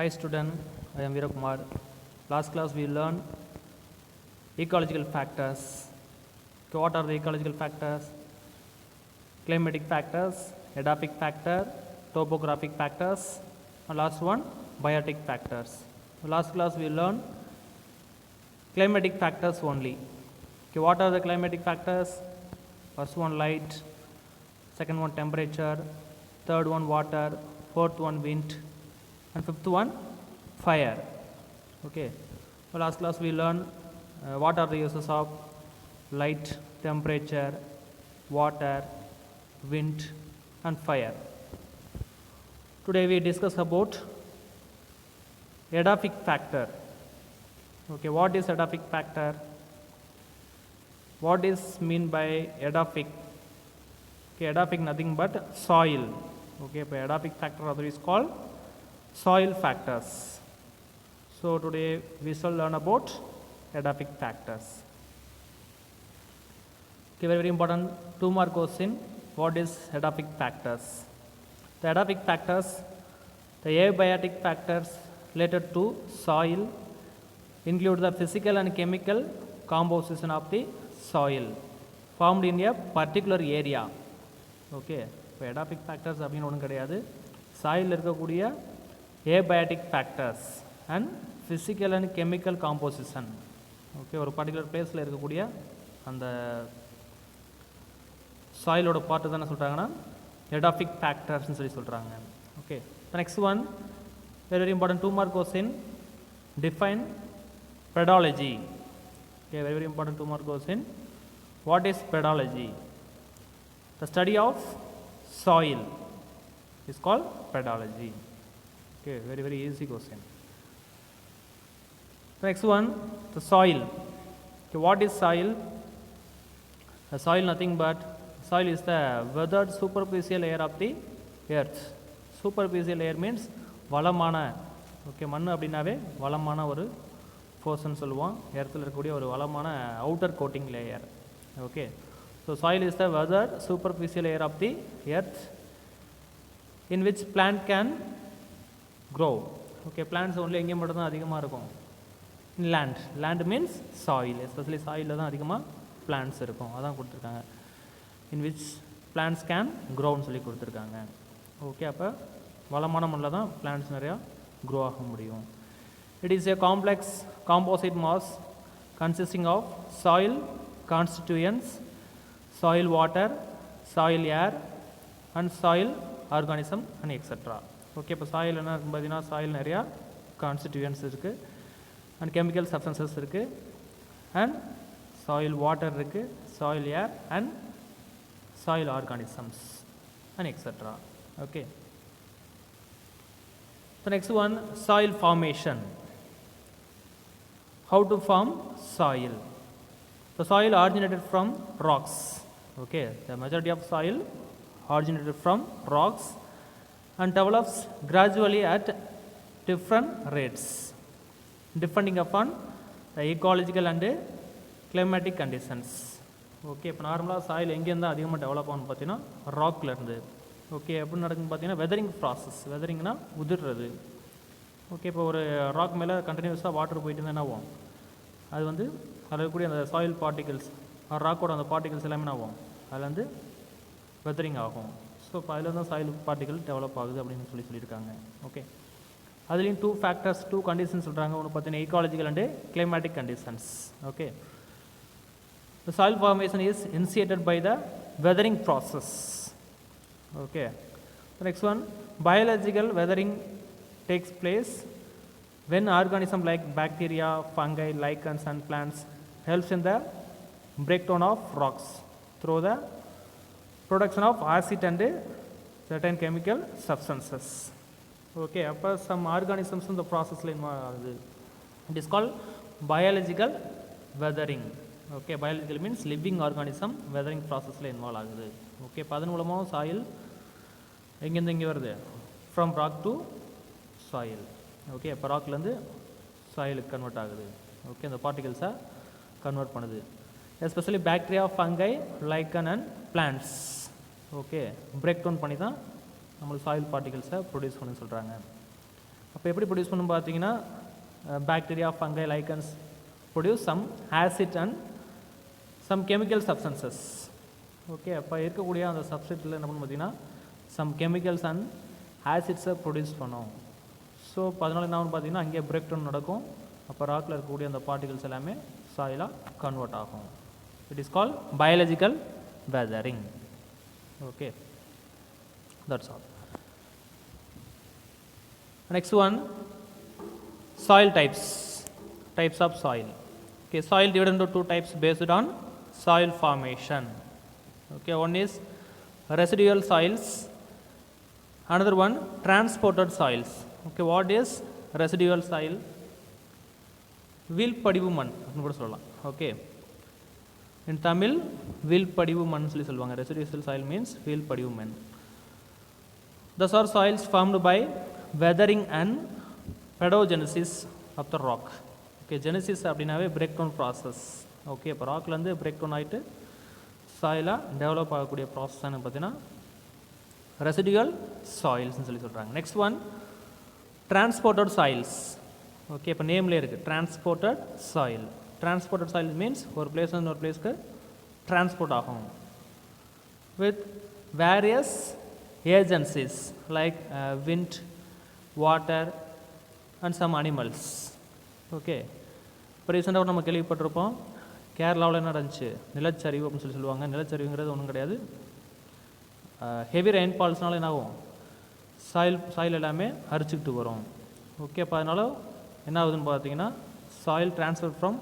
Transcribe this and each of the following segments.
Hi student, I am Veerakumar. Last class we learned ecological factors. Okay, what are the ecological factors? Climatic factors, edaphic factor, topographic factors, and last one biotic factors. Last class we learned climatic factors only. Okay, what are the climatic factors? First one light, second one temperature, third one water, fourth one wind, and fifth one fire. Okay, so last class we learned what are the uses of light, temperature, water, wind, and fire. Today we discuss about edaphic factor. Okay, what is edaphic factor? What is mean by edaphic? Okay, edaphic nothing but soil. Okay, but edaphic factor other is called soil factors. So today we shall learn about edaphic factors. Okay, very important 2-mark question. What is edaphic factors? The edaphic factors, the abiotic factors related to soil include the physical and chemical composition of the soil formed in a particular area. Okay, இப்போ edaphic factors அப்படின்னு ஒன்றும் கிடையாது. Soil இருக்கக்கூடிய abiotic factors and physical and chemical composition. Okay, ஒரு particular பிளேஸில் இருக்கக்கூடிய அந்த சாயிலோட part தானே சொல்கிறாங்கன்னா edaphic factorsனு சொல்கிறாங்க. Okay, the next one very important 2-mark question, define pedology. Okay, very important 2-mark question. What is pedology? The study of soil is called pedology. Okay, very easy question. The next one, the soil. Okay, what is soil? The soil nothing but soil is the weathered superficial layer of the earth. Superficial layer means வளமான. Okay, மண் அப்படின்னாவே வளமான ஒரு portion சொல்லுவோம். எர்த்தில் இருக்கக்கூடிய ஒரு வளமான outer coating layer. Okay, so soil is the weather superficial layer of the earth in which plant can grow. Okay, plants only எங்கே மட்டும் தான் அதிகமாக இருக்கும்? In land. Land means soil, especially சாயிலில் தான் அதிகமாக பிளான்ட்ஸ் இருக்கும். அதான் கொடுத்துருக்காங்க. இன் விச் பிளான்ட்ஸ் கேன் க்ரோன்னு சொல்லி கொடுத்துருக்காங்க. ஓகே, அப்போ வளமான மண்ணில் தான் பிளான்ட்ஸ் நிறையா க்ரோ ஆக முடியும். It is a complex composite mass consisting of soil constituents, soil water, soil air, and soil organism and etc. Okay, இப்போ சாயில் என்ன இருக்குன்னு பார்த்தீங்கன்னா சாயில் நிறையா கான்ஸ்டிடியூயன்ஸ் இருக்குது அண்ட் கெமிக்கல் சப்ஸ்டன்சஸ் இருக்குது அண்ட் சாயில் வாட்டர் இருக்குது, soil air and soil organisms and etcetera. Okay, the next one, soil formation. How to form soil? The soil originated from rocks. Okay, the majority of soil originated from rocks and develops gradually at different rates depending upon the ecological and climatic conditions. Okay, இப்போ நார்மலாக soil எங்கேருந்து அதிகமாக develop ஆகும்னு பார்த்தீங்கன்னா ராக்லேருந்து. Okay, எப்படி நடக்குன்னு பார்த்தீங்கன்னா weathering process. வெதரிங்னா உதிர்றது. Okay, இப்போ ஒரு ராக் மேலே கண்டினியூஸாக வாட்டர் போயிட்டு இருந்தால் என்ன ஆகும்? அது வந்து அதில் இருக்கக்கூடிய அந்த சாயில் பார்ட்டிகல்ஸ், ராக்கோட அந்த பார்ட்டிகல்ஸ் எல்லாமே என்ன ஆகும்? அதில் வந்து வெதரிங் ஆகும். ஸோ இப்போ அதில் தான் சாயில் பார்ட்டிகல் டெவலப் ஆகுது அப்படின்னு சொல்லியிருக்காங்க. ஓகே, அதுலேயும் 2 ஃபேக்டர்ஸ் 2 கண்டிஷன்ஸ் சொல்கிறாங்க. ஒன்று பார்த்தீங்கன்னா ecological and climatic conditions. Okay, the soil formation is initiated by the weathering process. Okay, the next one, biological weathering takes place when organisms like bacteria, fungi, lichens and plants helps in the breakdown of rocks through the production of acid and certain chemical substances. Okay, அப்போ some organisms in the process involved ஆகுது. It is called biological weathering. Okay, biological means living organism weathering processல involve ஆகுது. Okay, இப்போ அதன் மூலமாக soil எங்கேருந்து இங்கே வருது? From rock to soil. Okay, இப்போ ராக்லேருந்து சாயிலுக்கு கன்வெர்ட் ஆகுது. ஓகே, அந்த பார்ட்டிகல்ஸை கன்வெர்ட் பண்ணுது. Especially bacteria, fungi, lichen and plants. Okay, break down பண்ணி தான் நம்மளுக்கு சாயில் பார்ட்டிகல்ஸை ப்ரொடியூஸ் பண்ணி சொல்கிறாங்க. அப்போ எப்படி ப்ரொடியூஸ் பண்ணணும் பார்த்தீங்கன்னா bacteria fungi lichens produce some acid and some chemical substances. Okay, அப்போ இருக்கக்கூடிய அந்த சப்ஸ்டேட்டில் என்ன பண்ணணும் பார்த்தீங்கன்னா சம் கெமிக்கல்ஸ் அண்ட் ஆசிட்ஸை ப்ரொடியூஸ் பண்ணோம். ஸோ அதனால என்ன ஆகும் பார்த்தீங்கன்னா அங்கேயே பிரேக் டவுன் நடக்கும். அப்போ ராக்கில் இருக்கக்கூடிய அந்த பார்ட்டிகல்ஸ் எல்லாமே சாயிலாக கன்வெர்ட் ஆகும். It is called biological weathering. Okay, that's all. Next one, soil types of soil. Okay, soil divided into two types based on soil formation. Okay, one is residual soils, another one transported soils. Okay, what is residual soil? வீழ்படிவு மண் அப்படின்னு கூட சொல்லலாம். Okay, in Tamil வீழ்படிவு மண் சொல்லி சொல்லுவாங்க. residual soil means வீழ்படிவு மண். Those are soils formed by weathering and pedogenesis of the rock. Okay, genesis அப்படினாவே break down process. Okay, இப்போ ராக்லேருந்து break down ஆகிட்டு சாயிலாக டெவலப் ஆகக்கூடிய ப்ராசஸ் என்ன பார்த்தீங்கன்னா ரெசிடுவல் சாயில்ஸ்னு சொல்லி சொல்கிறாங்க. Next one transported soils. Okay, இப்போ நேம்லேயே இருக்குது transported soil. Transported soil means ஒரு பிளேஸ்லேருந்து ஒரு பிளேஸ்க்கு டிரான்ஸ்போர்ட் ஆகும் with various agencies like wind, water and some animals. Okay, இப்போ ரீசெண்டாக நம்ம கேள்விப்பட்டிருப்போம் கேரளாவில் என்ன நடந்துச்சு, நிலச்சரிவு அப்படின்னு சொல்லி சொல்லுவாங்க. நிலச்சரிவுங்கிறது ஒன்றும் கிடையாது, ஹெவி ரெயின்ஃபால்ஸ்னால என்ன ஆகும், சாயில் எல்லாமே அரிச்சுக்கிட்டு வரும். ஓகே, அப்போ அதனால் என்ன ஆகுதுன்னு பார்த்தீங்கன்னா soil transfer from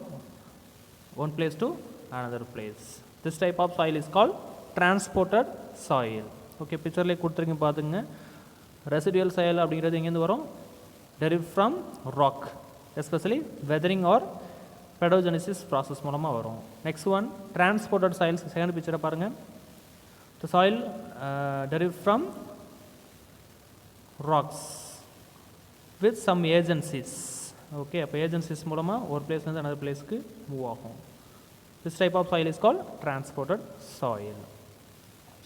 one place to another place. This type of soil is called transported soil. Okay, பிக்சர்லேயே கொடுத்துருங்க பார்த்துங்க. ரெசிடுவல் சாயில் அப்படிங்கிறது எங்கேருந்து வரும், derived from rock, especially weathering or pedogenesis process மூலமாக வரும். Next one transported soils. Second பிக்சரை பாருங்கள். The soil derived from rocks with some agencies. Okay, அப்போ ஏஜென்சிஸ் மூலமாக ஒரு பிளேஸ்லேருந்து another பிளேஸ்க்கு மூவ் ஆகும். This type of soil is called transported soil.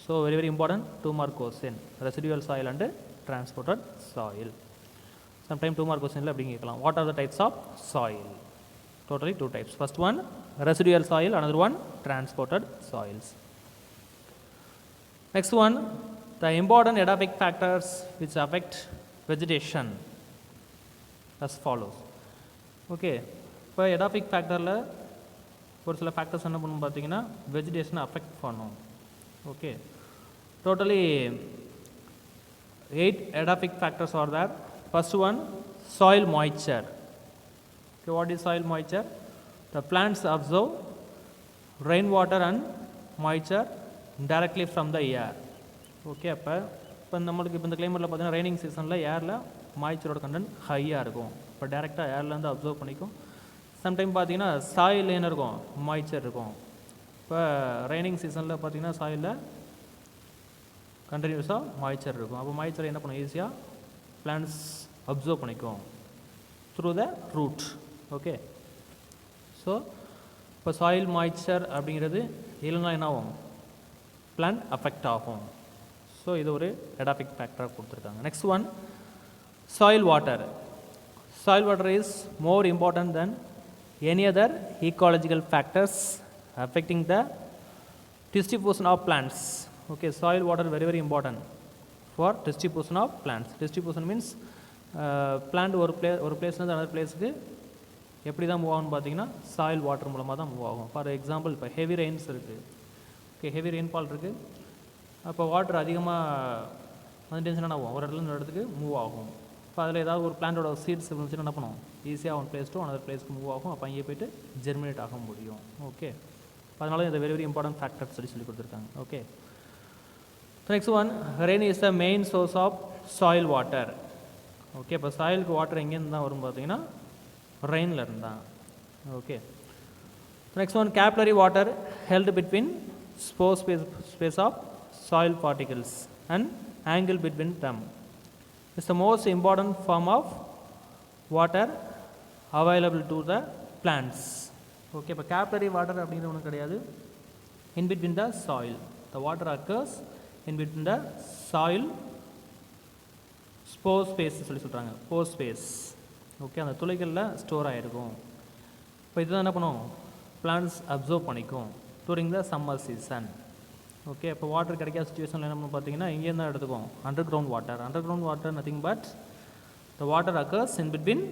So very very important 2 mark question, residual soil and transported soil. Sometime 2 mark question la appdi kekkalam. What are the types of soil? Totally 2 types. First one residual soil, another one transported soils. Next one, the important edaphic factors which affect vegetation as follows. Okay, இப்போ edaphic factorல ஒரு சில factors என்ன பண்ணணும் பார்த்தீங்கன்னா வெஜிடேஷனை affect பண்ணும். Okay, totally 8 edaphic factors are there. First one, soil moisture. Okay, what is soil moisture? The plants absorb rainwater and moisture directly from the air. Okay, இப்போ நம்மளுக்கு இப்போ இந்த கிளைமேட்டில் பார்த்தீங்கன்னா ரெய்னிங் சீசனில் ஏரில் மாய்ச்சரோட கண்டென்ட் ஹையாக இருக்கும். இப்போ டேரெக்டாக ஏர்லேருந்து அப்சர்வ் பண்ணிக்கும். சம்டைம் பார்த்தீங்கன்னா சாயில் என்ன இருக்கும், மாய்ச்சர் இருக்கும். இப்போ ரெய்னிங் சீசனில் பார்த்தீங்கன்னா சாயிலில் கண்டினியூஸாக மாய்ச்சர் இருக்கும். அப்போ மாய்ச்சரை என்ன பண்ணும், ஈஸியாக பிளான்ட்ஸ் அப்சர்வ் பண்ணிக்கும் through the root. Okay, so இப்போ சாயில் மாய்ச்சர் அப்படிங்கிறது இல்லைன்னா என்ன ஆகும், பிளான்ட் அஃபெக்ட் ஆகும். ஸோ இது ஒரு எடாபிக் ஃபேக்டராக கொடுத்துருக்காங்க. Next one, soil water. Soil water is more important then any other ecological factors affecting the distribution of plants. Okay, soil water very very important for distribution of plants. Distribution means plant ஒரு பிளேஸ்லேருந்து another பிளேஸுக்கு எப்படி தான் move ஆகும்னு பார்த்தீங்கன்னா soil water மூலமாக தான் move ஆகும். For example இப்போ heavy Reigns இருக்குது. ஓகே, ஹெவி ரெயின்ஃபால் இருக்குது. அப்போ வாட்டர் அதிகமாக வந்துட்டு என்ன ஆகும், ஒரு இடத்துல ஒரு இடத்துக்கு மூவ் ஆகும். இப்போ அதில் ஏதாவது ஒரு பிளான்ட்டோட சீட்ஸ் இருந்துச்சுன்னா என்ன பண்ணுவோம், ஈஸியாக ஒன் பிளேஸ் டு another பிளேஸ்க்கு மூவ் ஆகும். அப்போ அங்கே போய்ட்டு ஜெர்மினேட் ஆக முடியும். ஓகே, அதனால இந்த வெரி வெரி இம்பார்ட்டன்ட் ஃபேக்டர்ஸ் சொல்லி கொடுத்துருக்காங்க. Okay, next one, rain is the main source of soil water. Okay, இப்போ சாயிலுக்கு வாட்டர் எங்கேருந்து தான் வரும் பார்த்தீங்கன்னா ரெயினில் இருந்தால். Okay, next one, capillary water held between space of soil particles and angle between them is the most important form of water available to the plants. Okay, இப்போ capillary water அப்படிங்கிறது ஒன்றும் கிடையாது. In between the soil, the water occurs in between the soil spore space சொல்லி சொல்கிறாங்க, for space. Okay, அந்த துளைகளில் store ஆகிருக்கும். இப்போ இதுதான் என்ன பண்ணும், பிளான்ஸ் அப்சர்வ் பண்ணிக்கும் during the summer season. Okay, இப்போ வாட்டர் கிடைக்காத சுச்சுவேஷனில் என்ன பண்ணணும் பார்த்தீங்கன்னா, இங்கேருந்து தான் எடுத்துக்கும் underground water. Underground water nothing but the water occurs in between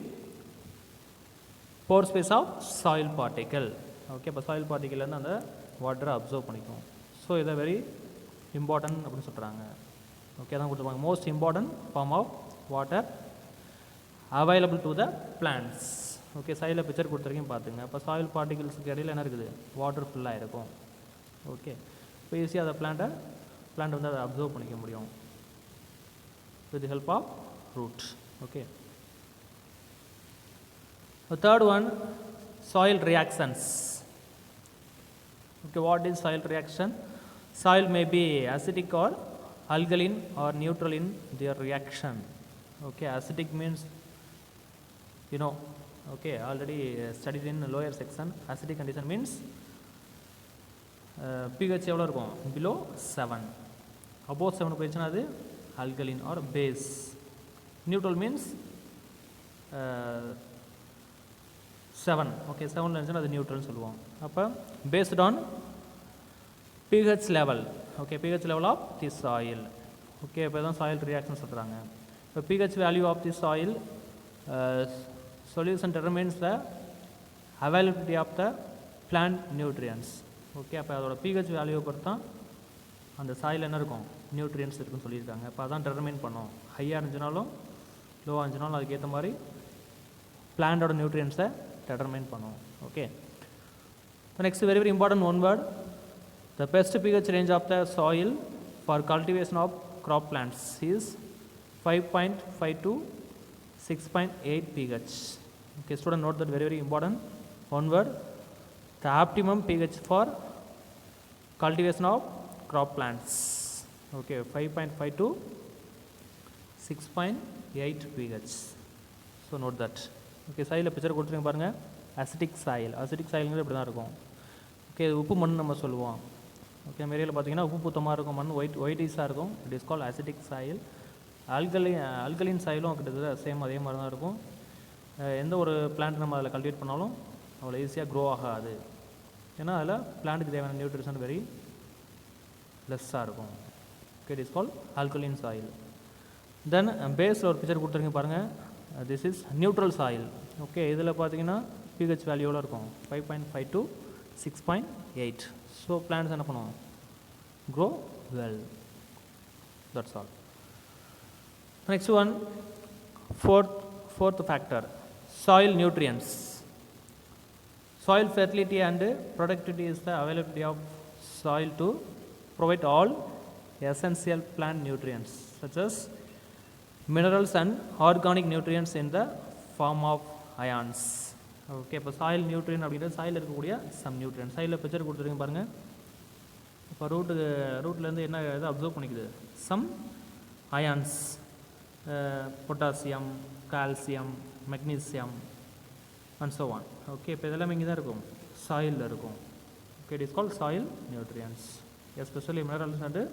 pore space of soil particle. Okay, இப்போ சாயில் பார்ட்டிக்கல்லேருந்து அந்த வாட்டரை அப்சர்வ் பண்ணிக்கும். ஸோ இதை வெரி இம்பார்ட்டன்ட் அப்படின்னு சொல்கிறாங்க. ஓகே, தான் கொடுத்துருப்பாங்க most important form of water available to the plants. Okay, சைடில் பிக்சர் கொடுத்துருக்கீங்க பார்த்துங்க. இப்போ சாயில் பார்ட்டிகல்ஸுக்கு இடையில் என்ன இருக்குது, வாட்டர் ஃபுல்லாக இருக்கும். ஓகே, இப்போ ஈஸியாக அந்த பிளான்ட் வந்து அதை அப்சர்வ் பண்ணிக்க முடியும் with help of root. Okay, the third one, soil reactions. Okay, what is soil reaction? Soil may be acidic or alkaline or neutral in their reaction. Okay, acidic means you know, okay, already studied in lower section. Acidic condition means pH எவ்வளோ இருக்கும், below 7. above 7 போயிடுச்சுன்னா அது alkaline or base. Neutral means 7. Okay, 7 இருந்துச்சுன்னா அது நியூட்ரல்னு சொல்லுவோம். அப்போ based on pH level. Okay, pH level of the soil. Okay, இப்போ தான் சாயில் ரியாக்ஷன் சொல்கிறாங்க. இப்போ pH value of the soil solution determines the availability of the plant nutrients. Okay, அப்போ அதோட pH வேல்யூவை பொறுத்து தான் அந்த சாயில் என்ன இருக்கும், நியூட்ரியன்ஸ் இருக்குன்னு சொல்லியிருக்காங்க. இப்போ அதான் டெட்டர்மைன் பண்ணோம். ஹையாக இருந்துச்சுனாலும் லோவாக இருந்துச்சுனாலும் அதுக்கேற்ற மாதிரி பிளான்டோட நியூட்ரியன்ஸை determine பண்ணும். Okay, next very very important one word, the best pH range of the soil for cultivation of crop plants is 5.5 to 6.8 pH. Okay, student note that very very important one word, the optimum pH for cultivation of crop plants. Okay, 5.5 to 6.8 pH. So note that. Okay, சாயிலில் picture கொடுத்துருங்க பாருங்கள். Acetic soil, acetic சாயிலுங்கிறது இப்படி தான் இருக்கும். Okay, உப்பு மண் நம்ம சொல்லுவோம். ஓகே, நம்ம ஏரியாவில் பார்த்தீங்கன்னா உப்பு புத்தமாக இருக்கும், மண் ஒயிட்டிஸாக இருக்கும். It is call acidic soil. Alkaline சாயிலும் கிட்டத்தட்ட சேம் அதே மாதிரி தான் இருக்கும். எந்த ஒரு பிளான்ட் நம்ம அதில் கல்டிவேட் பண்ணாலும் அவ்வளோ ஈஸியாக க்ரோ ஆகாது. ஏன்னா அதில் பிளான்ட்டுக்கு தேவையான நியூட்ரிஷன் வெரி லெஸ்ஸாக இருக்கும். Okay, it is call alkaline soil. Then பேஸில் ஒரு பிக்சர் கொடுத்துருங்க பாருங்கள். This is neutral soil. Okay, இதில் பார்த்தீங்கன்னா pH வேல்யூ எவ்வளோ இருக்கும், 5.5 to 6.8. ஸோ பிளான்ட்ஸ் என்ன பண்ணுவோம், grow well. That's all. Next one, fourth factor, soil nutrients. Soil fertility and productivity is the availability of soil to provide all essential plant nutrients such as minerals and organic nutrients in the form of ions. Okay, இப்போ soil நியூட்ரியன் அப்படின்றது soil இருக்கக்கூடிய some நியூட்ரியன். சாயிலில் picture கொடுத்துருங்க பாருங்கள். இப்போ ரூட்லேருந்து என்ன இதை absorb பண்ணிக்குது, some ions, potassium, calcium, magnesium and so on. Okay, இப்போ இதெல்லாம் இங்கே தான் இருக்கும், சாயிலில் இருக்கும். Okay, it is called soil nutrients, especially minerals and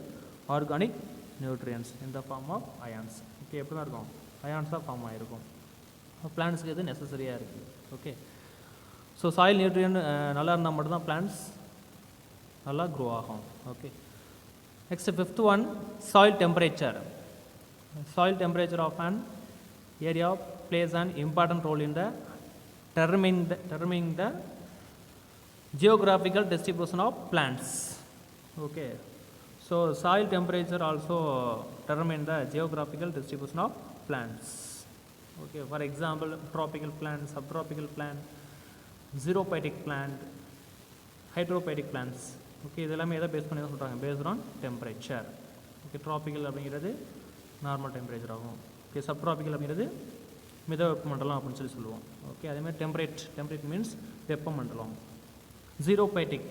organic nutrients in the form of ions. Okay, எப்படி தான் இருக்கும், அயான்ஸாக ஃபார்ம் ஆகிருக்கும். பிளான்ட்ஸுக்கு இது நெசசரியாக இருக்குது. ஓகே, ஸோ சாயில் நியூட்ரியன் நல்லா இருந்தால் மட்டும்தான் பிளான்ட்ஸ் நல்லா க்ரோ ஆகும். Okay, next fifth one, soil temperature. Soil temperature of an area plays an important role in the determining the geographical distribution of plants. Okay, so soil temperature also determine the geographical distribution of plants. Okay, for example, tropical plant, subtropical plant, xerophytic plant, hydrophytic plants. Okay, இதெல்லாம் எதை base பண்ணி தான் சொல்கிறாங்க, based on temperature. Okay, tropical அப்படிங்கிறது normal temperature ஆகும். Okay, subtropical அப்படிங்கிறது மித வெப்பமண்டலம் அப்படின்னு சொல்லுவோம். ஓகே, அதேமாதிரி டெம்பரேட் மீன்ஸ் வெப்பமண்டலம். ஜீரோபைட்டிக்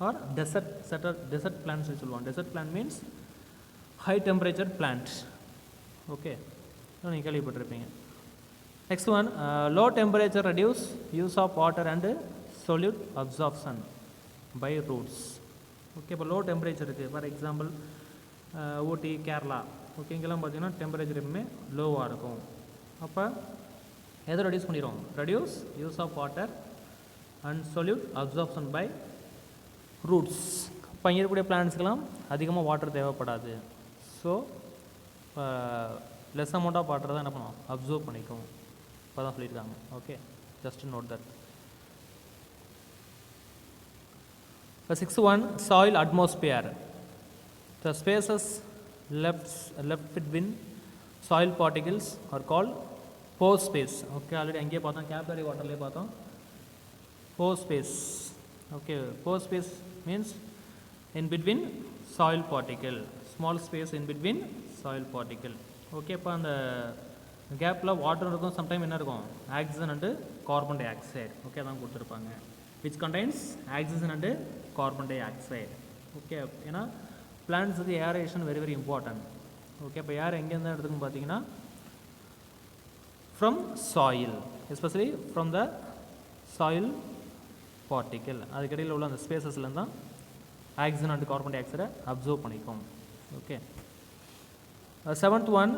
ஆர் டெசர்ட் பிளான்ஸ் சொல்லுவோம். Desert plant means high temperature plant. Okay, நீங்கள் கேள்விப்பட்டிருப்பீங்க. Next one, low temperature reduce use of water and solute absorption by roots. Okay, இப்போ லோ டெம்பரேச்சர் இருக்குது. For example Ooty, Kerala okay, இங்கெல்லாம் பார்த்தீங்கன்னா temperature எப்பவுமே லோவாக இருக்கும். அப்போ எதை ரெடியூஸ் பண்ணிடுவோம்? Reduce use of water and solute absorption by roots. இப்போ இங்கே இருக்கக்கூடிய பிளான்ட்ஸ்க்கெல்லாம் அதிகமாக வாட்டர் தேவைப்படாது. So less amount of water தான் என்ன பண்ணுவோம்? அப்சர்வ் பண்ணிக்கும். இப்போ தான் சொல்லியிருக்காங்க. Okay, just note that. The sixth one, soil atmosphere. The spaces left between soil particles are called pore space. Okay, already அங்கே பார்த்தோம், capillary waterலே பார்த்தோம் pore space. Okay, pore space means in between soil particle, small space in between soil particle. Okay, இப்போ அந்த கேப்பில் water இருக்கும், sometime என்ன இருக்கும்? Oxygen and carbon dioxide. Okay, அதான் கொடுத்துருப்பாங்க. which contains oxygen and carbon dioxide. Okay, ஏன்னா பிளான்ட்ஸுக்கு aeration very very important. Okay, இப்போ ஏர் எங்கேருந்து எடுத்துக்குன்னு பார்த்தீங்கன்னா from soil, especially from the soil particle. அதுக்கிடையில் உள்ள அந்த ஸ்பேசஸ்லேருந்து தான் ஆக்சிஜன் அண்ட் கார்பன் டை ஆக்சைடை அப்சர்வ் பண்ணிக்கும். Okay, seventh one,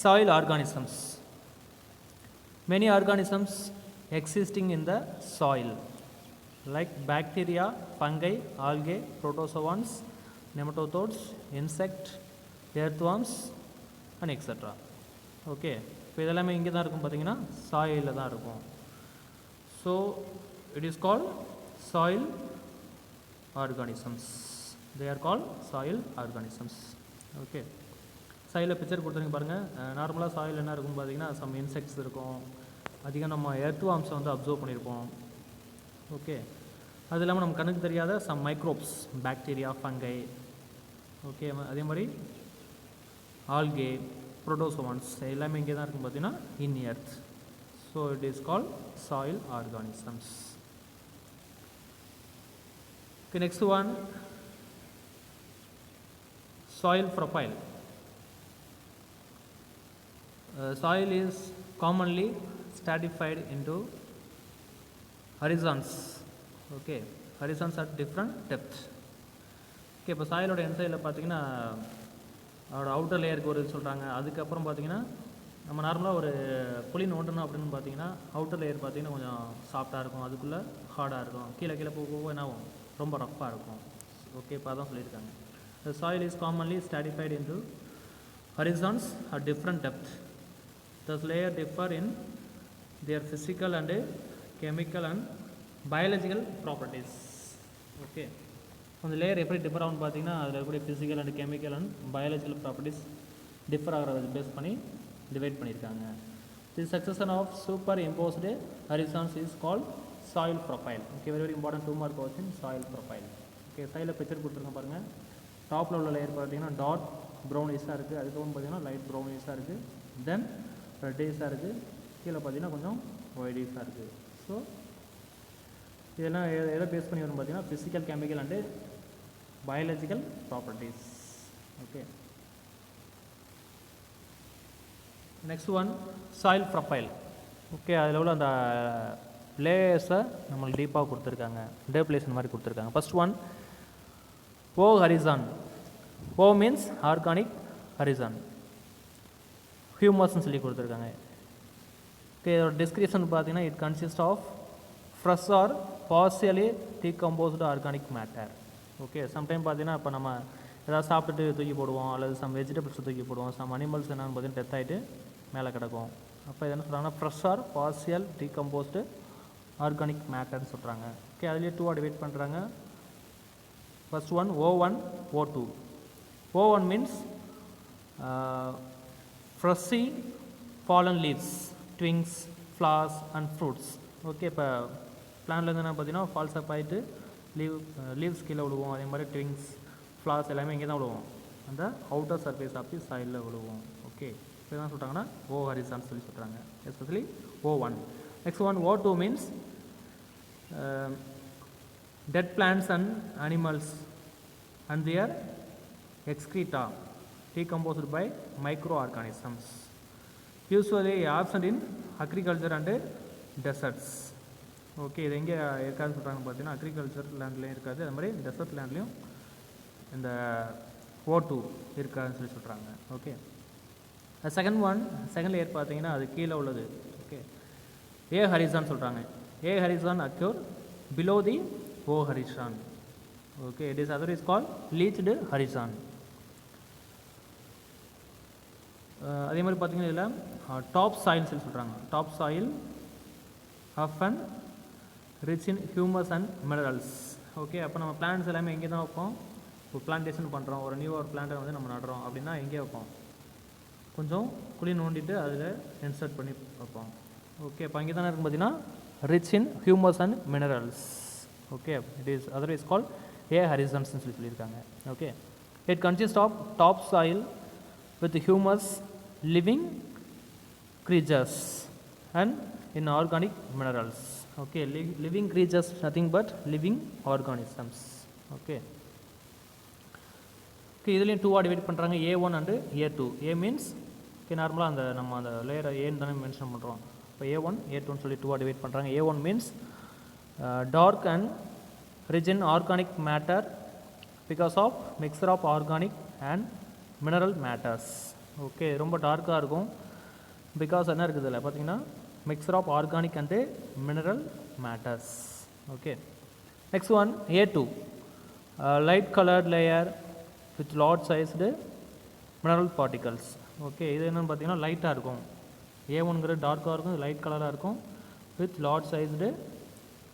soil organisms. Many organisms existing in the soil like bacteria, fungi, algae, protozoans, nematodes, insect, earthworms and etc. Okay, இப்போ இதெல்லாமே இங்கே தான் இருக்கும், பார்த்தீங்கன்னா சாயிலில் தான் இருக்கும். So it is called soil organisms. They are called soil organisms. Okay, சாயிலில் பிக்சர் கொடுத்துருங்க பாருங்கள். நார்மலாக சாயில் என்ன இருக்குன்னு பார்த்தீங்கன்னா சம் இன்செக்ட்ஸ் இருக்கும், அதிகம் நம்ம எர்த்வார்ம்ஸை வந்து அப்சர்வ் பண்ணியிருப்போம். ஓகே, அது இல்லாமல் நம்ம கண்ணுக்கு தெரியாத some microbes, bacteria, fungi. Okay, அதே மாதிரி ஆல்கே, புரோட்டோசோவான்ஸ் எல்லாமே இங்கே தான் இருக்கும் பார்த்தீங்கன்னா in earth. So it is called soil organisms. Okay, next one, soil profile. Soil is commonly stratified into horizons. Okay, horizons at different depths. Okay, இப்போ சாயிலோட என்சைடில் பார்த்தீங்கன்னா அதோட அவுட்டர் லேயருக்கு ஒரு சொல்கிறாங்க. அதுக்கப்புறம் பார்த்தீங்கன்னா நம்ம நார்மலாக ஒரு புளி நோண்டணும் அப்படின்னு பார்த்தீங்கன்னா அவுட்டர் லேயர் பார்த்தீங்கன்னா கொஞ்சம் சாஃப்டாக இருக்கும், அதுக்குள்ளே ஹார்டாக இருக்கும், கீழே கீழே போக போக என்ன ஆகும்? ரொம்ப ரஃப்பாக இருக்கும். ஓகே, இப்போ அதான் சொல்லியிருக்காங்க. The soil is commonly stratified into horizons at different depths. Thus layers differ in their physical and chemical and biological properties. Okay, அந்த லேயர் எப்படி டிஃபர் ஆகும்னு பார்த்தீங்கன்னா அதில் இருக்கக்கூடிய physical and chemical and biological properties differ ஆகிறத base பண்ணி divide பண்ணியிருக்காங்க. The succession of superimposed horizons is called soil profile. Okay, very very important 2 mark question, soil profile. Okay, சைடில் பிக்சர் கொடுத்துருங்க பாருங்கள். டாப்பில் உள்ள லேயர் பார்த்தீங்கன்னா டார்க் ப்ரௌனிஷாக இருக்குது, அதுக்கப்புறம் பார்த்தீங்கன்னா லைட் ப்ரௌனிஷாக இருக்குது, தென் ரெட்டிஷாக இருக்குது, கீழே பார்த்தீங்கன்னா கொஞ்சம் ஒயிடிஷாக இருக்குது. ஸோ இதெல்லாம் எதை பேஸ் பண்ணி வரும் பார்த்தீங்கன்னா physical, chemical and biological properties. Okay, next one, soil profile. Okay, அதில் உள்ள அந்த லேயர்ஸை நம்மளுக்கு டீப்பாக கொடுத்துருக்காங்க, டேப்லேஷன் மாதிரி கொடுத்துருக்காங்க. First one, O horizon. O means organic, horizon ஹியூமஸ்ன்னு சொல்லி கொடுத்துருக்காங்க. ஓகே, இதோட டிஸ்கிரிப்ஷன் பார்த்தீங்கன்னா it consist of fresh or partially decomposed organic matter. Okay, sometime பார்த்தீங்கன்னா இப்போ நம்ம ஏதாவது சாப்பிட்டுட்டு தூக்கி போடுவோம், அல்லது சம் வெஜிடபிள்ஸை தூக்கி போடுவோம், சம் அனிமல்ஸ் என்னென்னு பார்த்தீங்கன்னா டெத் ஆகிட்டு மேலே கிடக்கும். அப்போ இது என்ன சொல்கிறாங்கன்னா fresh or partial decomposed organic மேட்டர்னு சொல்கிறாங்க. ஓகே, அதுலேயே 2 டிவைட் பண்ணுறாங்க. First one O1, O2. O1 means freshly fallen leaves, twigs, flowers and fruits. Okay, இப்போ பிளான்லேருந்து என்ன பார்த்தீங்கன்னா ஃபால்ஸ் அப் ஆகிட்டு லீவ்ஸ் கீழே விழுவோம், அதே மாதிரி ட்விங்ஸ், ஃப்ளார்ஸ் எல்லாமே இங்கே தான் விழுவோம், அந்த அவுட்டர் சர்ஃபேஸ் ஆஃப் தி சாயிலில் விழுவோம். ஓகே, இப்போ என்ன சொல்கிறாங்கன்னா ஓ ஹரிசான்னு சொல்லி சொல்கிறாங்க, especially O1. Next one O2 means dead plants and animals and their excreta decomposed by microorganisms, usually absent in agriculture and deserts. Okay, இது எங்கே இருக்காதுன்னு சொல்கிறாங்க பார்த்தீங்கன்னா அக்ரிகல்ச்சர் லேண்ட்லேயும் இருக்காது, அது மாதிரி டெசர்ட் லேண்ட்லேயும் இந்த O2 இருக்காதுன்னு சொல்லி சொல்கிறாங்க. ஓகே, செகண்ட் லேயர் பார்த்தீங்கன்னா அது கீழே உள்ளது. ஓகே, ஏ ஹரிசான் சொல்கிறாங்க. A horizon occur below the O horizon. Okay, it is other is call leached horizon. அதே மாதிரி பார்த்தீங்கன்னா இதில் டாப் சாயில் சொல்லி சொல்கிறாங்க. Top soil often rich in humus and minerals. Okay, அப்போ நம்ம பிளான்ட்ஸ் எல்லாமே எங்கே தான் வைப்போம்? இப்போ பிளான்டேஷன் பண்ணுறோம், ஒரு நியூ ஒரு பிளான்ட்டை வந்து நம்ம நடுறோம் அப்படின்னா எங்கே வைப்போம்? கொஞ்சம் குழி நோண்டிட்டு அதில் இன்சர்ட் பண்ணி வைப்போம். ஓகே, இப்போ அங்கே தானே இருக்கும் பார்த்தீங்கன்னா rich in humus and minerals. Okay, it is otherwise call A ஹரிசான்ஸ்னு சொல்லியிருக்காங்க. Okay, it consist of top soil with humus, living creatures and inorganic minerals. Okay, living creatures nothing but living organisms. Okay, இதுலேயும் 2 divide பண்ணுறாங்க, A1 and A2. A means okay நார்மலாக அந்த நம்ம அந்த லேயரை ஏன்னு தானே மென்ஷன் பண்ணுறோம். இப்போ A1 A2ன்னு சொல்லி 2 டிவைட் பண்ணுறாங்க. A1 means dark and rich in organic matter because of mixture of organic and mineral matters. Okay, ரொம்ப டார்க்காக இருக்கும் பிகாஸ் என்ன இருக்குது இல்லை பார்த்தீங்கன்னா mixture of organic and mineral matters. Okay, next one A2, light coloured layer with large sized mineral particles. Okay, இது என்னென்னு பார்த்தீங்கன்னா லைட்டாக இருக்கும். A1ங்கிறது டார்க்காக இருக்கும், லைட் கலராக இருக்கும் with large sized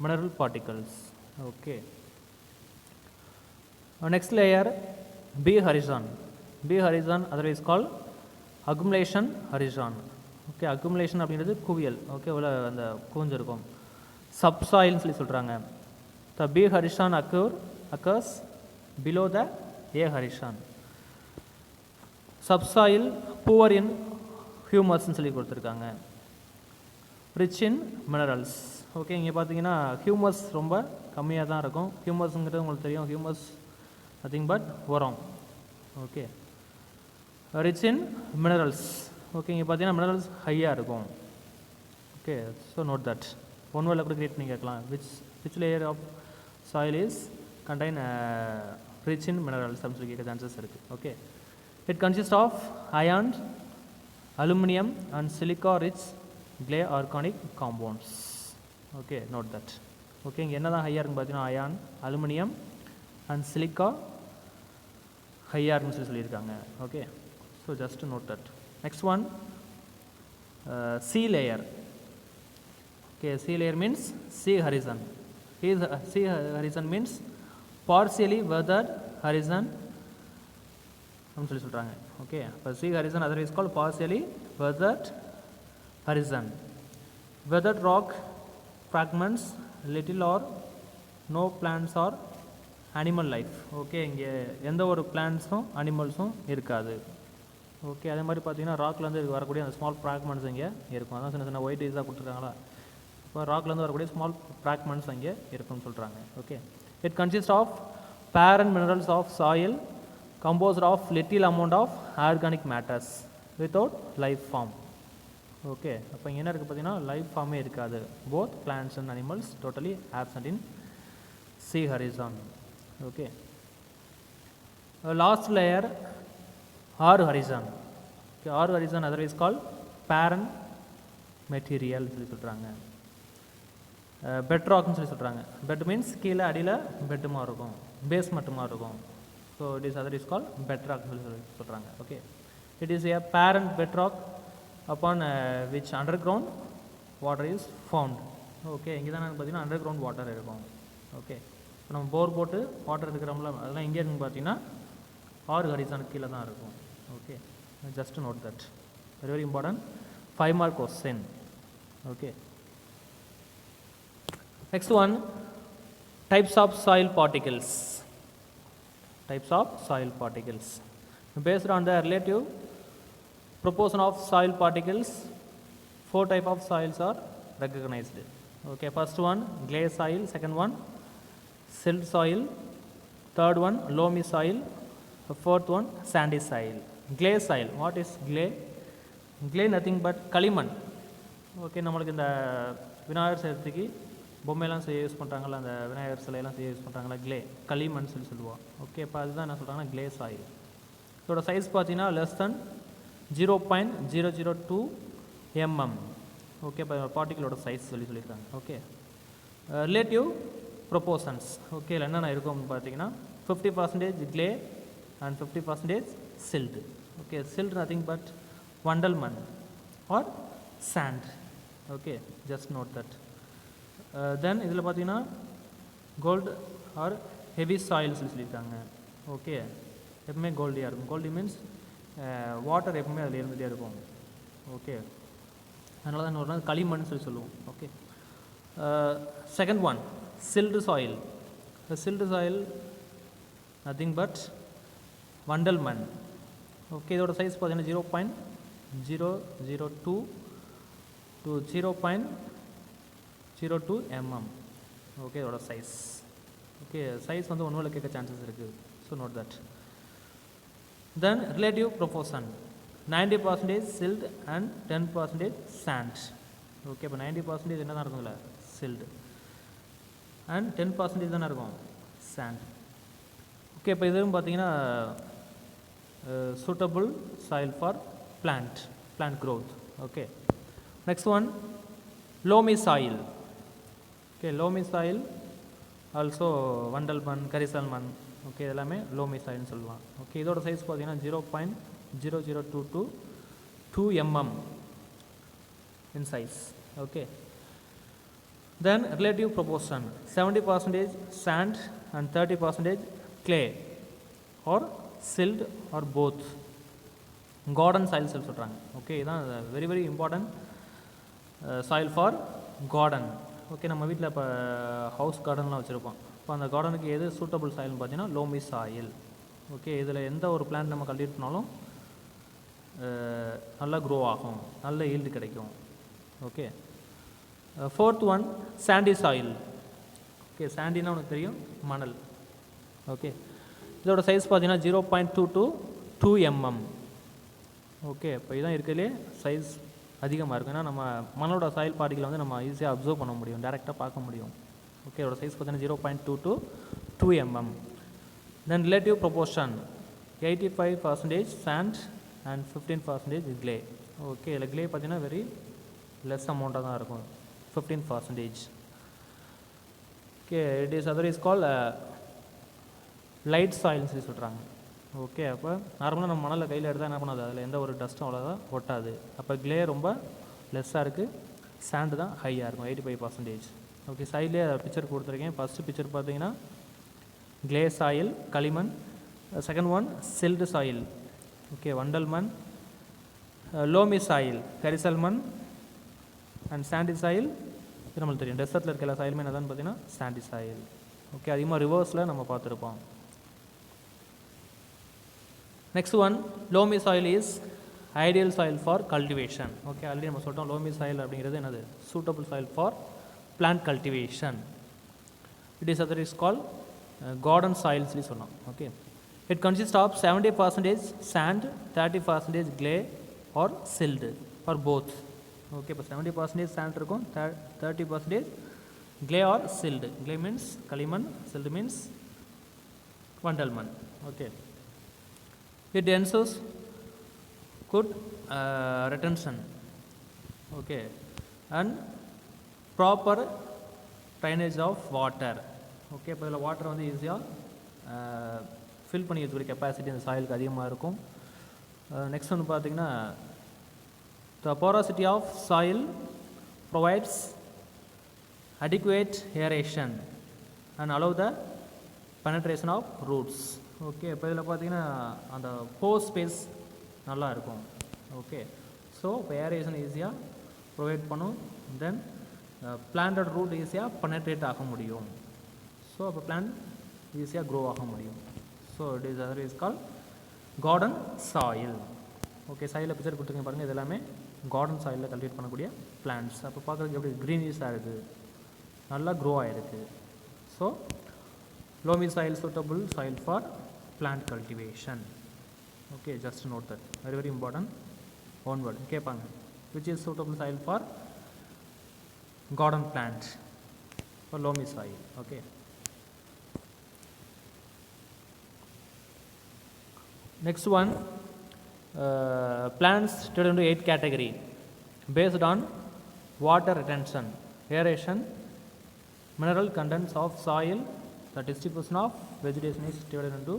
mineral particles. Okay, next layer B horizon. B horizon otherwise called accumulation horizon. Okay, accumulation அப்படின்றது குவியல். ஓகே, உள்ள அந்த குவிஞ்சிருக்கும். சப்சாயில்னு சொல்லி சொல்கிறாங்க. The B horizon occurs below the A horizon. Subsoil poor in ஹியூமஸ்ன்னு சொல்லி கொடுத்துருக்காங்க. Rich in minerals. ஓகே, இங்கே பார்த்தீங்கன்னா ஹியூமஸ் ரொம்ப கம்மியாக தான் இருக்கும். ஹியூமஸ்ங்கிறது உங்களுக்கு தெரியும், ஹியூமஸ் நத்திங் பட் உரம். Okay, rich in minerals. Okay, இங்கே பார்த்தீங்கன்னா மினரல்ஸ் ஹையாக இருக்கும். Okay, so note that. One வேர்டில் கூட கிரியேட் பண்ணி கேட்கலாம். Which layer of soil is contain rich in minerals அப்படின்னு சொல்லி கேட்க சான்சஸ் இருக்குது. Okay, it consist of iron, aluminium and silica rich clay organic compounds. Okay, note that. Okay, இங்கே என்ன தான் ஹையாக இருக்குன்னு பார்த்தீங்கன்னா அயான், அலுமினியம் அண்ட் சிலிக்கா ஹையாக இருக்குன்னு சொல்லியிருக்காங்க. Okay, so just note that. Next one C layer. Okay, C layer means C horizon. C horizon means partially weathered horizon அப்படின்னு சொல்லி சொல்கிறாங்க. ஓகே, இப்போ C horizon otherwise called partially weathered horizon. Weathered rock fragments, little or no plants or animal life. Okay, இங்கே எந்த ஒரு பிளான்ட்ஸும் அனிமல்ஸும் இருக்காது. Okay, அதே மாதிரி பார்த்தீங்கன்னா ராக்லேருந்து வரக்கூடிய அந்த ஸ்மால் ஃப்ராக்மெண்ட்ஸ் இங்கே இருக்கும். அதான் சின்ன சின்ன ஒயிட் ஈஸாக கொடுத்துருக்காங்களா. இப்போ ராக்லேருந்து வரக்கூடிய ஸ்மால் ஃப்ராக்மெண்ட்ஸ் இங்கே இருக்குன்னு சொல்கிறாங்க. Okay, it consist of parent minerals of soil composed of little amount of organic matters without life form. Okay, அப்போ இங்கே என்ன இருக்குது பார்த்தீங்கன்னா லைஃப் ஃபார்மே இருக்காது. Both plants and animals totally absent in C horizon. Okay, last layer R horizon. Okay, R horizon otherwise called parent material சொல்லி சொல்கிறாங்க. Bed ராக்னு சொல்லி சொல்கிறாங்க. பெட் மீன்ஸ் கீழே அடியில் பெட்டு மாதிரி இருக்கும், பேஸ்மெண்ட் மாதிரி இருக்கும். So it is other is call bedrock சொல்லி சொல்கிறாங்க. Okay, it is a parent bedrock upon which underground water is found. Okay, இங்கே தான் பார்த்தீங்கன்னா அண்டர் கிரவுண்ட் வாட்டர் இருக்கும். ஓகே, இப்போ நம்ம போர் போட்டு வாட்டர் எடுக்கிறோம்ல, அதெல்லாம் எங்கே இருக்குன்னு பார்த்தீங்கன்னா ஆறு ஹரிசானுக்கு கீழே தான் இருக்கும். Okay, just note that. Very very important 5 mark question. Okay, next one, types of soil particles. Types of soil particles. Based on the relative proportion of soil particles, 4 types of soils are recognized. Okay, first one clay soil, second one silt soil, third one loamy soil, the fourth one sandy soil. Clay soil, what is clay? Clay nothing but களிமண். Okay, நம்மளுக்கு இந்த விநாயகர் செய்கிறதுக்கு பொம்மையெல்லாம் செய்ய use பண்ணுறாங்களா, அந்த விநாயகர் சிலையெல்லாம் செய்ய use பண்ணுறாங்களா, clay களிமண் சொல்லுவோம். ஓகே, இப்போ அதுதான் என்ன சொல்கிறாங்கன்னா கிளே சாயில். இதோட சைஸ் பார்த்தீங்கன்னா less than 0.002 mm. ஓகே, இப்போ பார்ட்டிகளோட சைஸ் சொல்லியிருக்காங்க. Okay, relative proportions. ஓகே, இதில் என்னென்ன இருக்கும் அப்படின்னு பார்த்தீங்கன்னா 50% clay and 50% silt. Okay, silt nothing but vandal mud or sand. Okay, just note that. Then இதில் பார்த்தீங்கன்னா கோல்டு ஆர் ஹெவி சாயில்ஸ் சொல்லியிருக்காங்க. ஓகே, எப்பவுமே கோல்டியாக இருக்கும். கோல்டி மீன்ஸ் வாட்டர் எப்பவுமே அதில் இருந்துகிட்டே இருக்கும். ஓகே, அதனால தான் ஒரு நாள் களிமண் சொல்லி சொல்லுவோம். Okay, second one chilled soil. Chilled soil nothing but வண்டல் மண். ஓகே, இதோட சைஸ் பார்த்தீங்கன்னா 0.002 to 0.02 mm. ஓகே, இதோட சைஸ். ஓகே, சைஸ் வந்து ஒன்றும் கேட்க சான்சஸ் இருக்குது. So note that. Then relative proportion 90% silt and 10% sand. Okay, இப்போ 90% என்ன தான் இருக்கும்ல silt and 10% தானே இருக்கும் sand. ஓகே, இப்போ இதுவும் பார்த்தீங்கன்னா suitable soil for plant growth. Okay, next one loamy soil. Okay, loamy soil also vandal mud, karisal mud. Okay, எல்லாமே loamy soil னு சொல்லுவாங்க. ஓகே, இதோட சைஸ் பார்த்தீங்கன்னா 0.0022 to 2 mm in size. Okay, then relative proportion 70% sand and 30% clay or silt or both. garden soil சொல்கிறாங்க. Okay, இதுதான் very very important soil for garden. Okay, நம்ம வீட்டில் இப்போ ஹவுஸ் கார்டன்லாம் வச்சுருப்போம். இப்போ அந்த கார்டனுக்கு எது சூட்டபிள் சாயில்னு பார்த்தீங்கன்னா லோமி சாயில். ஓகே, இதில் எந்த ஒரு பிளான்ட் நம்ம கல்டிவேட் பண்ணாலும் நல்லா க்ரோ ஆகும், நல்ல ஈல்டு கிடைக்கும். Okay, fourth one sandy soil. Okay, சாண்டினா உனக்கு தெரியும், மணல். ஓகே, இதோட சைஸ் பார்த்தீங்கன்னா 0.2 to 2 mm. ஓகே, இப்போ இதுதான் இருக்கிறதுலே சைஸ் அதிகமாக இருக்கும். ஏன்னா நம்ம மணலோட சாயில் பார்ட்டிகளை வந்து நம்ம ஈஸியாக அப்சர்வ் பண்ண முடியும், டேரெக்டாக பார்க்க முடியும். ஓகே, இதோட சைஸ் பார்த்தீங்கன்னா 0.2 to 2 mm. Then relative proportion 85% sand and 15% clay. Okay, இதில் clay பார்த்தீங்கன்னா வெரி லெஸ் அமௌண்ட்டாக தான் இருக்கும், 15%. Okay, it is other is call light சாயில்னு சொல்லி சொல்கிறாங்க. ஓகே, அப்போ நார்மலாக நம்ம மணலில் கையில் எடுத்தால் என்ன பண்ணாது, அதில் எந்த ஒரு டஸ்ட்டும் அவ்வளோதான் ஒட்டாது. அப்போ கிளே ரொம்ப லெஸ்ஸாக இருக்குது, சாண்டு தான் ஹையாக இருக்கும், 85%. ஓகே, சைட்லேயே பிக்சர் கொடுத்துருக்கேன். ஃபஸ்ட்டு பிக்சர் பார்த்தீங்கன்னா கிளே சாயில் களிமண், second one chilled soil. Okay, வண்டல் மண், லோமி சாயில் கரிசல் மண் அண்ட் சாண்டி சாயில். இது நம்மளுக்கு தெரியும், டெசர்ட்டில் இருக்க எல்லா சாயிலுமே என்னதான்னு பார்த்தீங்கன்னா சாண்டி சாயில். ஓகே, அதிகமாக ரிவர்ஸில் நம்ம பார்த்துருப்போம். Next one loamy soil is ideal soil for cultivation. Okay, already நம்ம சொல்லிட்டோம் லோமி சாயில் அப்படிங்கிறது என்னது, suitable soil for plant cultivation. It is other is call garden soil சொல்லி சொன்னோம். Okay, it consist of 70% sand, 30% clay or silt or both. Okay, இப்போ 70% sand இருக்கும், 30% clay or silt. clay means களிமண், silt means vandal mud. Okay, it ensures good retention. Okay, and proper drainage of water. Okay, இப்போ இதில் water வந்து ஈஸியாக fill பண்ணி வச்சுக்கிற capacity இந்த சாயிலுக்கு அதிகமாக இருக்கும். நெக்ஸ்ட் வந்து பார்த்திங்கன்னா the porosity of soil provides adequate aeration and allow the penetration of roots. Okay, இப்போ இதில் பார்த்திங்கன்னா அந்த போர் ஸ்பேஸ் நல்லா இருக்கும். ஓகே, ஸோ இப்போ ஏரேஷன் ஈஸியாக ப்ரொவைட் பண்ணும். தென் பிளான்டட் ரூட் ஈஸியாக பெனட்ரேட் ஆக முடியும். ஸோ அப்போ பிளான்ட் ஈஸியாக க்ரோ ஆக முடியும். So it is other is call garden soil. Okay, சாயிலில் பிக்சர் கொடுத்துருங்க பாருங்கள், இது எல்லாமே கார்டன் சாயிலில் கல்டிவேட் பண்ணக்கூடிய பிளான்ட்ஸ். அப்போ பார்க்குறதுக்கு எப்படி க்ரீனிஷாக இருக்குது, நல்லா க்ரோ ஆகிருக்கு. So loamy soil suitable soil for plant cultivation. Okay, just note that, very very important one word கேட்பாங்க, which is suitable soil for garden plant for loamy soil. Okay, next one plants divided into 8 category based on water retention, aeration, mineral contents of soil. The distribution of vegetation is divided into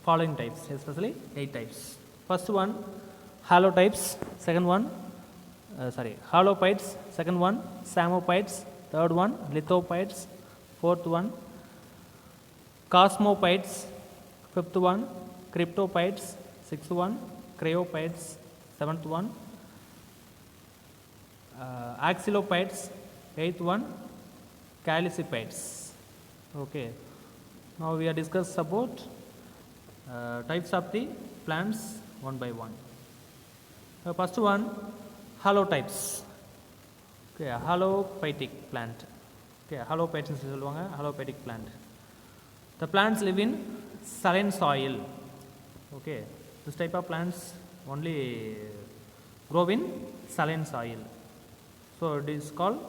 following types, especially 8 types. First one, halotypes. Second one, halophytes. Second one, psamophytes. Third one, lithophytes. Fourth one, cosmophytes. Fifth one, cryptophytes. Sixth one, cryophytes. Seventh one, axillophytes. Eighth one, calyciphytes. Okay, now we are discuss about types of the plants one by one. First one, halotypes. Okay, halophytic plant. Okay, halophytes னு சொல்லுவாங்க, halophytic plant. The plants live in saline soil. Okay, this type of plants only grow in saline soil. So it is called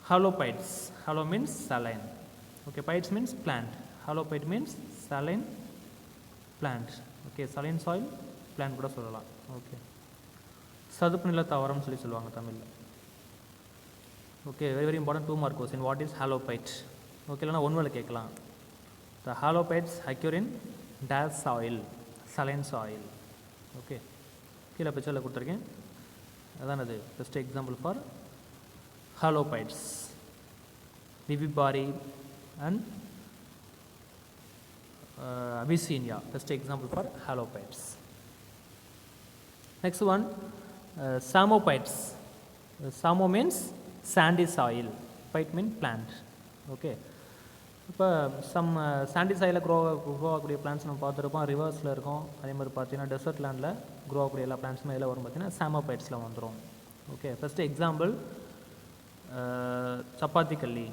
halophytes. Halo means saline. Okay, phytes means plant. Halophyte means saline plant. Okay, saline soil plant கூட சொல்லலாம். Okay, சதுப்பு நில தாவரம் சொல்லி சொல்லுவாங்க தமிழில். Okay, very very important 2 mark question. What is halophyte? Okay, இல்லைனா ஒன்றுல கேட்கலாம். The halophytes occur in dash soil, saline soil. Okay, கீழே பிக்சரில் கொடுத்துருக்கேன், அதான் அது best example for halophytes. Vivipari and Abyssinia, best example for halophytes. Next one, psamophytes. Samo means sandy soil, phyte means plant. Okay, இப்போ some Chandy soil grow ஆகக்கூடிய plans நம்ம பார்த்துருப்போம், ரிவர்ஸில் இருக்கும். அதே மாதிரி பார்த்தீங்கன்னா டெசர்ட் லேண்டில் க்ரோ ஆகக்கூடிய எல்லா பிளான்ஸுமே இதில் வரும், பார்த்தீங்கன்னா சாமோபைட்ஸில் வந்துடும். ஓகே, ஃபஸ்ட்டு எக்ஸாம்பிள் சப்பாத்தி கல்லி.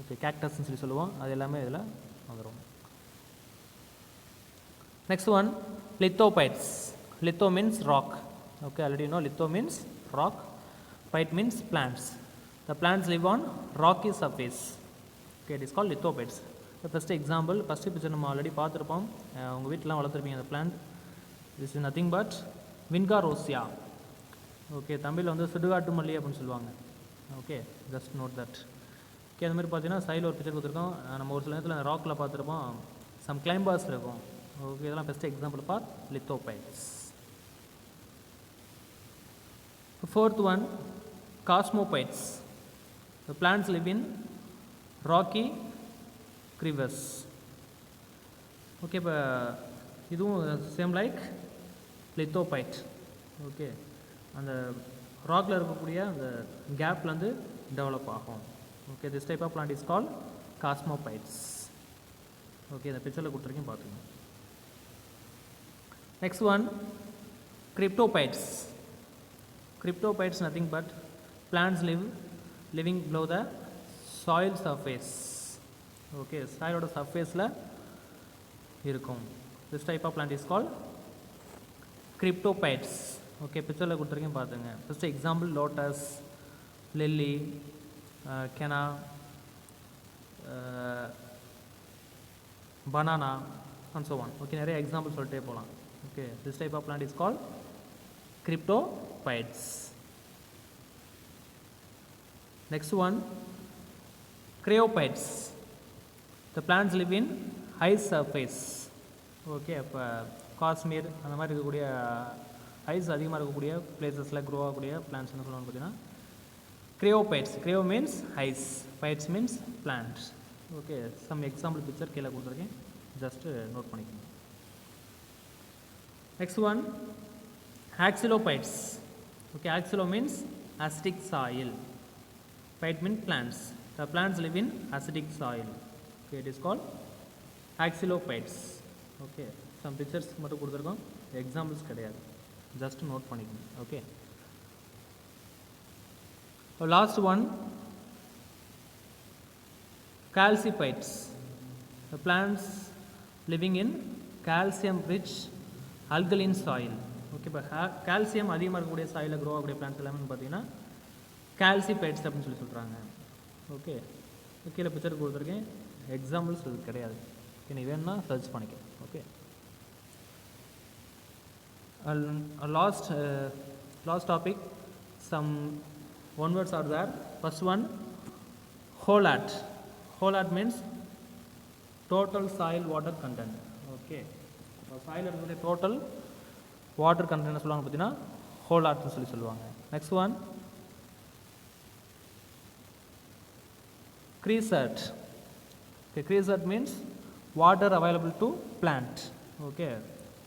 ஓகே, கேக்டஸ்ன்னு சொல்லி சொல்லுவோம், அது எல்லாமே இதில் வந்துடும். Next one, lithophytes. Litho means rock. Okay, already know litho means rock. Phyte means plants. The plants live on rocky surface. Okay, it is called lithophytes. The first example, first picture நம்ம already பார்த்துருப்போம், உங்கள் வீட்டிலாம் வளர்த்துருப்பீங்க அந்த plant. This is nothing but vinca rosea. Okay, தமிழில் வந்து சுடுகாட்டு மல்லி அப்படின்னு சொல்லுவாங்க. Okay, just note that. Okay, அந்த மாதிரி பார்த்தீங்கன்னா சைடில் ஒரு பிக்சர் கொடுத்துருக்கோம். நம்ம ஒரு சில நேரத்தில் ராக்கில் பார்த்துருப்போம், சம் கிளைம்பர்ஸ் இருக்கும். ஓகே, இதெல்லாம் best example for lithophytes. Fourth one, cosmophytes. The plants live in rocky crevice. Okay, இப்போ இதுவும் சேம் லைக் லித்தோபைட். ஓகே, அந்த ராக்கில் இருக்கக்கூடிய அந்த கேப்லேருந்து டெவலப் ஆகும். Okay, this type of plant is call chasmophytes. Okay, இந்த பிக்சரில் கொடுத்துருக்கேன் பார்த்துக்கோங்க. Next one, cryptophytes. Cryptophytes nothing but plants living below the soil surface. Okay, soil oda surface la irukum. This type of plant is called cryptophytes. Okay, picture la kuduthirken paathunga. First example, lotus, lily, kenna, banana and so on. Okay, nariya examples solte polam. Okay, this type of plant is called cryptophytes. Next one, cryophytes. The plants live in high surface. Okay, இப்போ காஷ்மீர் அந்த மாதிரி இருக்கக்கூடிய ice அதிகமாக இருக்கக்கூடிய பிளேசஸில் grow ஆகக்கூடிய plans என்ன சொல்லுவாங்க பார்த்தீங்கன்னா cryophytes. Cryo means ice, phytes means plant. Okay, some example picture கீழே கொடுத்துருக்கேன், ஜஸ்ட் நோட் பண்ணிக்கோங்க. Next one, axillophytes. Okay, axillo means acidic soil. Phyte means plants. The plants live in acidic soil. Okay, it is called axillophytes. Okay, some pictures மட்டும் கொடுத்துருக்கோம், examples கிடையாது, just note பண்ணிக்கோங்க. Okay, last one, calciphytes. The plants living in calcium rich alkaline soil. Okay, இப்போ calcium அதிகமாக இருக்கக்கூடிய சாயிலில் grow ஆகக்கூடிய plans எல்லாமே பார்த்தீங்கன்னா calciphytes அப்படின்னு சொல்லி சொல்கிறாங்க. ஓகே, கீழே பிக்சர் கொடுத்துருக்கேன், எக்ஸாம்பிள்ஸ் இது கிடையாது. நீ வேணும்னா சர்ச் பண்ணிக்க. Okay, Last topic, some one words are there. First one, HOLAT. HOLAT means total soil water content. Okay, soil இருக்கக்கூடிய total water content என்ன சொல்லுவாங்க பார்த்தீங்கன்னா HOLAT சொல்லி சொல்லுவாங்க. Next one, CRESAT. Okay, CRESAT means water available to plant. Okay,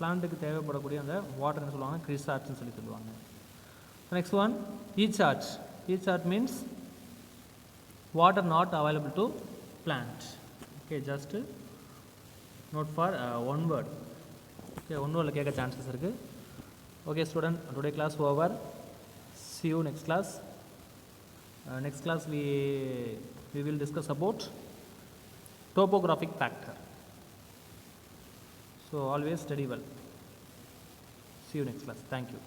பிளான்ட்டுக்கு தேவைப்படக்கூடிய அந்த water என்ன சொல்லுவாங்க CRESATன்னு சொல்லி சொல்லுவாங்க. Next one, ECHAT. ECHAT means water not available to plant. Okay, just note for one word. Okay, one word கேட்க chances இருக்குது. Okay student, today class over. See you next class. Next class we will discuss about topographic factor. So always study well. See you next class. Thank you.